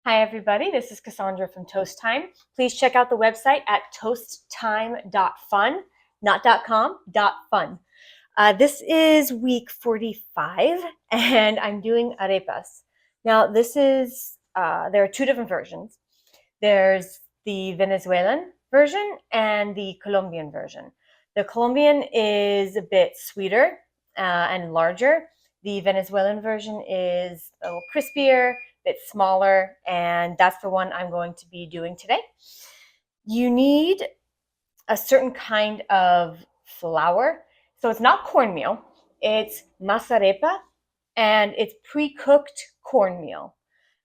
Hi, everybody. This is Cassandra from Toast Time. Please check out the website at toasttime.fun, not .com, .fun. This is week 45, and I'm doing arepas. Now, there are two different versions. There's the Venezuelan version and the Colombian version. The Colombian is a bit sweeter and larger. The Venezuelan version is a little crispier, bit smaller, and that's the one I'm going to be doing today. You need a certain kind of flour. So it's not cornmeal, it's arepa, and it's pre-cooked cornmeal.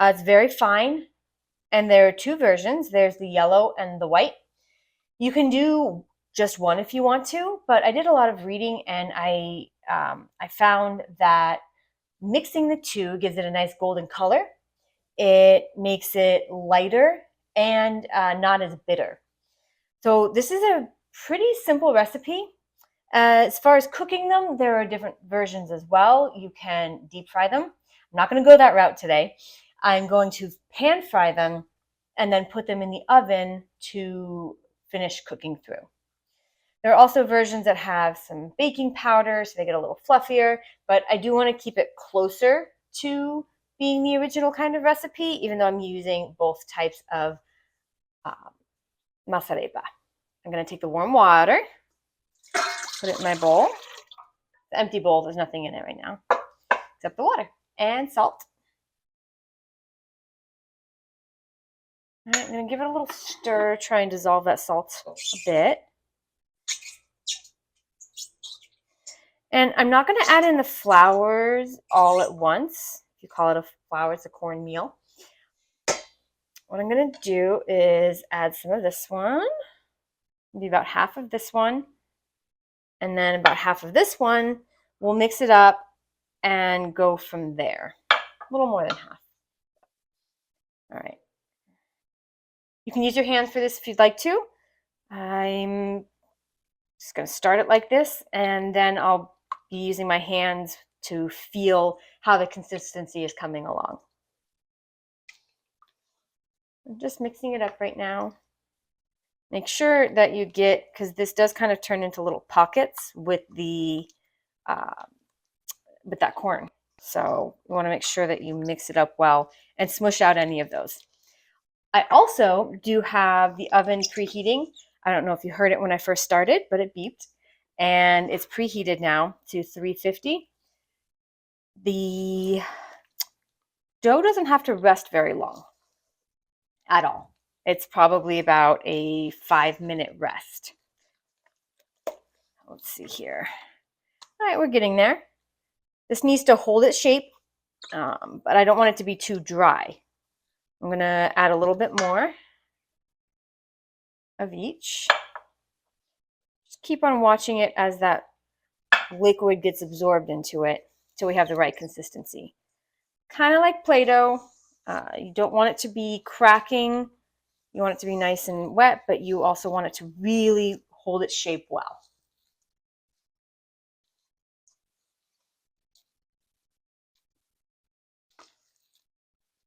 It's very fine, and there are two versions. There's the yellow and the white. You can do just one if you want to, but I did a lot of reading, and I found that mixing the two gives it a nice golden color. It makes it lighter and not as bitter. So this is a pretty simple recipe. As far as cooking them, there are different versions as well. You can deep fry them. I'm not going to go that route today. I'm going to pan fry them and then put them in the oven to finish cooking through. There are also versions that have some baking powder so they get a little fluffier, but I do want to keep it closer to being the original kind of recipe, even though I'm using both types of arepa. I'm going to take the warm water, put it in my bowl. The empty bowl, there's nothing in it right now, except the water and salt. All right, I'm going to give it a little stir, try and dissolve that salt a bit. And I'm not going to add in the flours all at once. If you call it a flour, it's a cornmeal. What I'm going to do is add some of this one, maybe about half of this one, and then about half of this one. We'll mix it up and go from there. A little more than half. All right. You can use your hands for this if you'd like to. I'm just going to start it like this, and then I'll be using my hands to feel how the consistency is coming along. I'm just mixing it up right now. Make sure that you get, because this does kind of turn into little pockets with that corn. So you want to make sure that you mix it up well and smush out any of those. I also do have the oven preheating. I don't know if you heard it when I first started, but it beeped. And it's preheated now to 350. The dough doesn't have to rest very long at all. It's probably about a 5-minute rest. Let's see here. All right, we're getting there. This needs to hold its shape, but I don't want it to be too dry. I'm going to add a little bit more of each. Just keep on watching it as that liquid gets absorbed into it till we have the right consistency. Kind of like Play-Doh. You don't want it to be cracking. You want it to be nice and wet, but you also want it to really hold its shape well.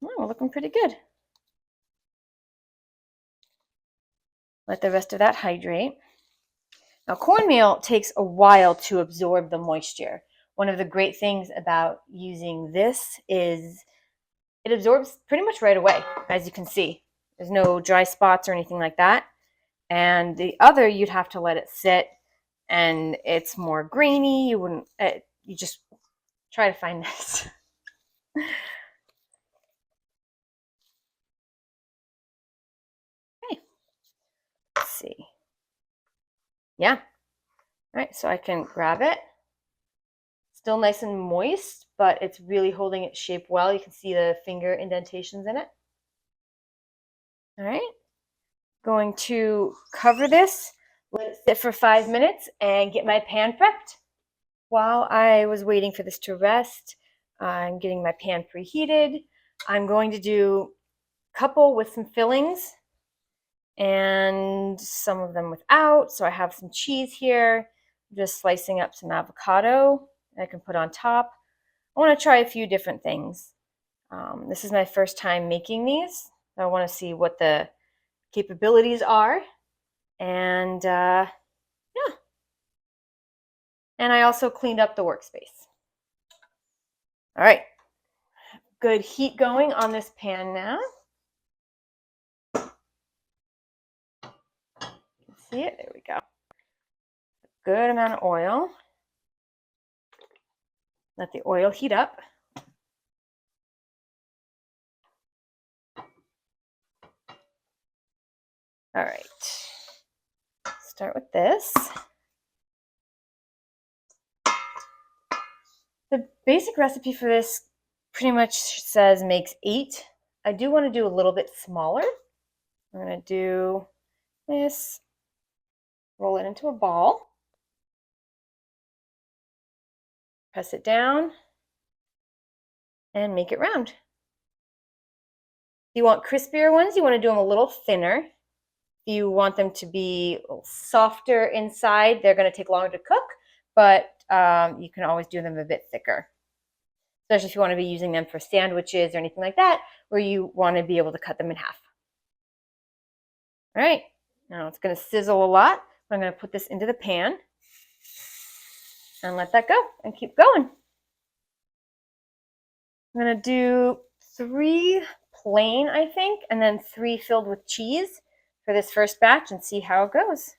Oh, we're looking pretty good. Let the rest of that hydrate. Now, cornmeal takes a while to absorb the moisture. One of the great things about using this is it absorbs pretty much right away, as you can see. There's no dry spots or anything like that. And the other, you'd have to let it sit, and it's more grainy. You just try to find this. Okay, let's see. Yeah. All right, so I can grab it. Still nice and moist, but it's really holding its shape well. You can see the finger indentations in it. All right, going to cover this, let it sit for 5 minutes, and get my pan prepped. While I was waiting for this to rest, I'm getting my pan preheated. I'm going to do a couple with some fillings and some of them without. So I have some cheese here, just slicing up some avocado I can put on top. I want to try a few different things. This is my first time making these. I want to see what the capabilities are. And yeah. And I also cleaned up the workspace. All right. Good heat going on this pan now. See it? There we go. Good amount of oil. Let the oil heat up. All right. Start with this. The basic recipe for this pretty much says makes 8. I do want to do a little bit smaller. I'm going to do this, roll it into a ball, press it down, and make it round. If you want crispier ones, you want to do them a little thinner. If you want them to be a little softer inside, they're going to take longer to cook, but you can always do them a bit thicker, especially if you want to be using them for sandwiches or anything like that, where you want to be able to cut them in half. All right, now it's going to sizzle a lot. I'm going to put this into the pan and let that go and keep going. I'm going to do 3 plain, I think, and then 3 filled with cheese for this first batch and see how it goes.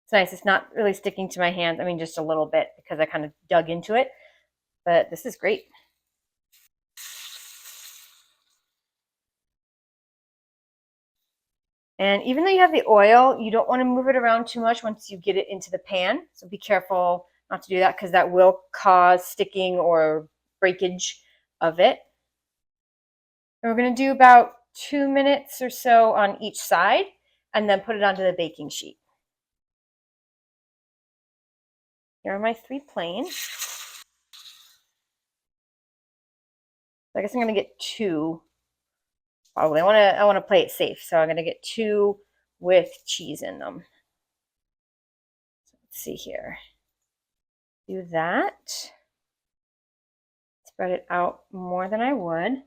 It's nice. It's not really sticking to my hands. I mean, just a little bit because I kind of dug into it, but this is great. And even though you have the oil, you don't want to move it around too much once you get it into the pan. So be careful not to do that because that will cause sticking or breakage of it. And we're going to do about 2 minutes or so on each side and then put it onto the baking sheet. Here are my 3 plain. I guess I'm going to get 2. Probably. I want to play it safe, so I'm going to get 2 with cheese in them. So let's see here. Do that. Spread it out more than I would.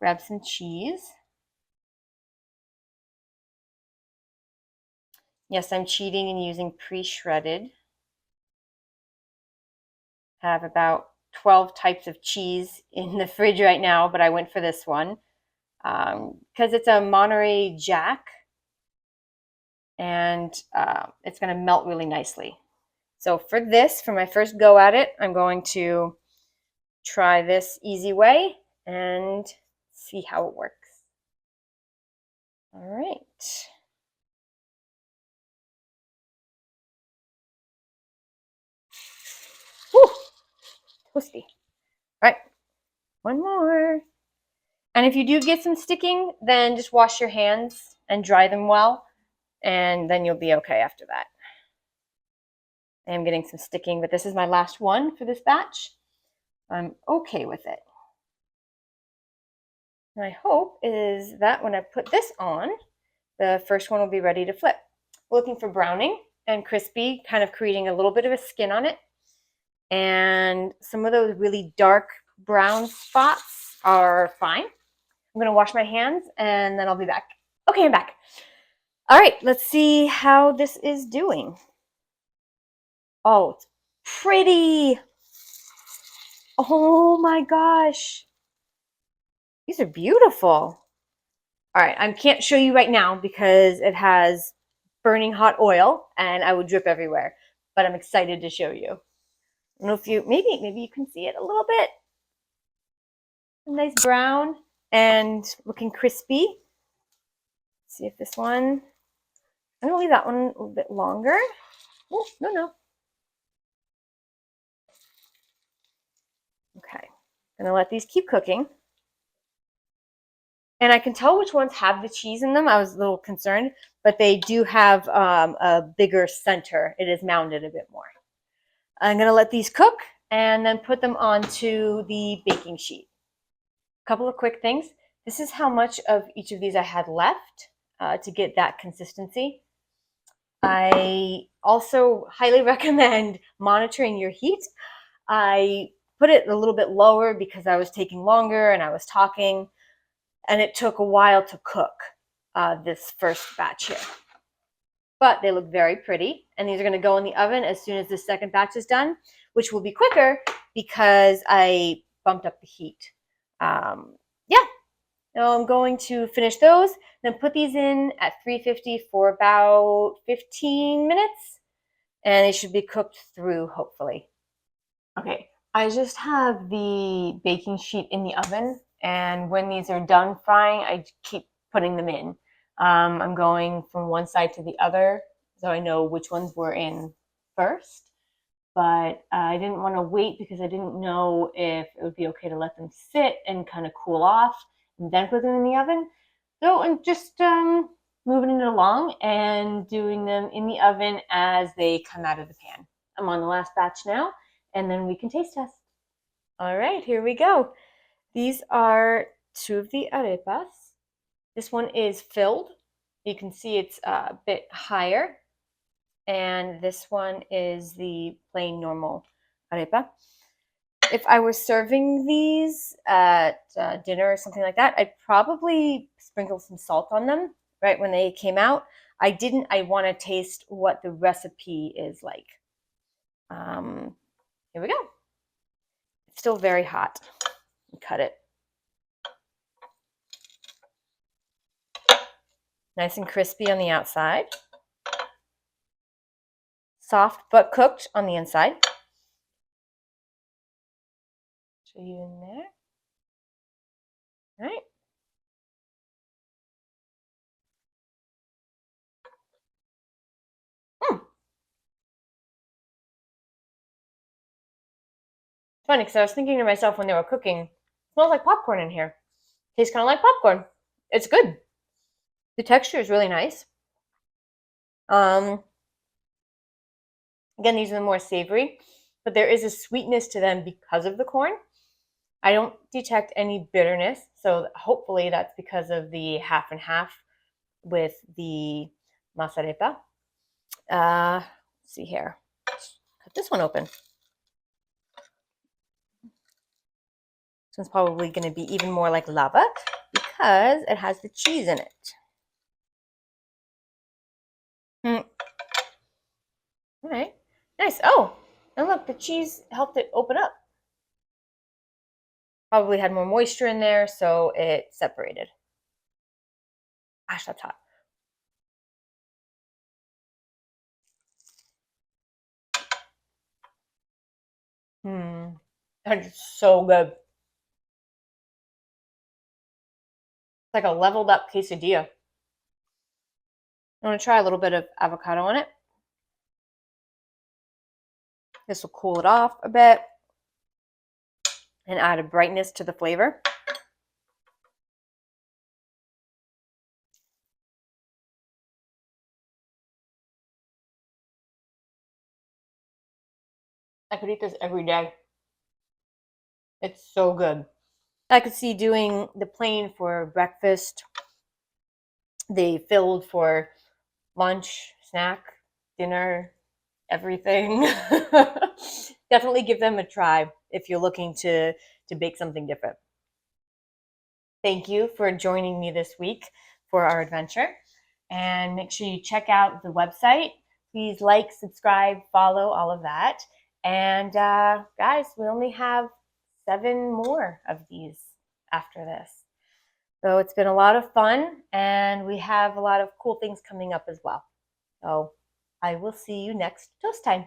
Grab some cheese. Yes, I'm cheating and using pre-shredded. I have about 12 types of cheese in the fridge right now, but I went for this one because it's a Monterey Jack, and it's going to melt really nicely. So for this, for my first go at it, I'm going to try this easy way and see how it works. All right. Whew, toasty. All right, one more. And if you do get some sticking, then just wash your hands and dry them well, and then you'll be okay after that. I am getting some sticking, but this is my last one for this batch. I'm okay with it. My hope is that when I put this on, the first one will be ready to flip. We're looking for browning and crispy, kind of creating a little bit of a skin on it. And some of those really dark brown spots are fine. I'm going to wash my hands and then I'll be back. Okay, I'm back. All right, let's see how this is doing. Oh, it's pretty. Oh my gosh. These are beautiful. All right, I can't show you right now because it has burning hot oil and I would drip everywhere, but I'm excited to show you. I don't know if you, maybe you can see it a little bit. A nice brown and looking crispy. Let's see if this one, I'm gonna leave that one a little bit longer. Oh, no. Okay, I'm gonna let these keep cooking. And I can tell which ones have the cheese in them. I was a little concerned, but they do have a bigger center. It is mounded a bit more. I'm going to let these cook and then put them onto the baking sheet. A couple of quick things. This is how much of each of these I had left to get that consistency. I also highly recommend monitoring your heat. I put it a little bit lower because I was taking longer and I was talking, and it took a while to cook this first batch here. But they look very pretty, and these are going to go in the oven as soon as the second batch is done, which will be quicker because I bumped up the heat. Yeah, now I'm going to finish those, then put these in at 350 for about 15 minutes, and they should be cooked through, hopefully. Okay, I just have the baking sheet in the oven, and when these are done frying, I keep putting them in. I'm going from one side to the other, so I know which ones were in first. But I didn't want to wait because I didn't know if it would be okay to let them sit and kind of cool off and then put them in the oven. So I'm just moving it along and doing them in the oven as they come out of the pan. I'm on the last batch now, and then we can taste test. All right, here we go. These are two of the arepas. This one is filled. You can see it's a bit higher. And this one is the plain normal arepa. If I were serving these at dinner or something like that, I'd probably sprinkle some salt on them right when they came out. I didn't. I want to taste what the recipe is like. Here we go. It's still very hot. Cut it. Nice and crispy on the outside. Soft but cooked on the inside. Show you in there. All right. Funny, because I was thinking to myself when they were cooking, it smells like popcorn in here. Tastes kind of like popcorn. It's good. The texture is really nice. Again, these are the more savory, but there is a sweetness to them because of the corn. I don't detect any bitterness, so hopefully that's because of the half and half with the arepa. Let's see here. Cut this one open. This one's probably going to be even more like lava because it has the cheese in it. All right, nice. Oh, and look, the cheese helped it open up. Probably had more moisture in there, so it separated. Gosh, that's hot. That is so good. It's like a leveled up quesadilla. I'm gonna try a little bit of avocado on it. This will cool it off a bit and add a brightness to the flavor. I could eat this every day. It's so good. I could see doing the plain for breakfast, the filled for lunch, snack, dinner, everything. Definitely give them a try if you're looking to bake something different. Thank you for joining me this week for our adventure. And make sure you check out the website. Please like, subscribe, follow, all of that. And guys, we only have 7 more of these after this. So it's been a lot of fun, and we have a lot of cool things coming up as well. So I will see you next toast time.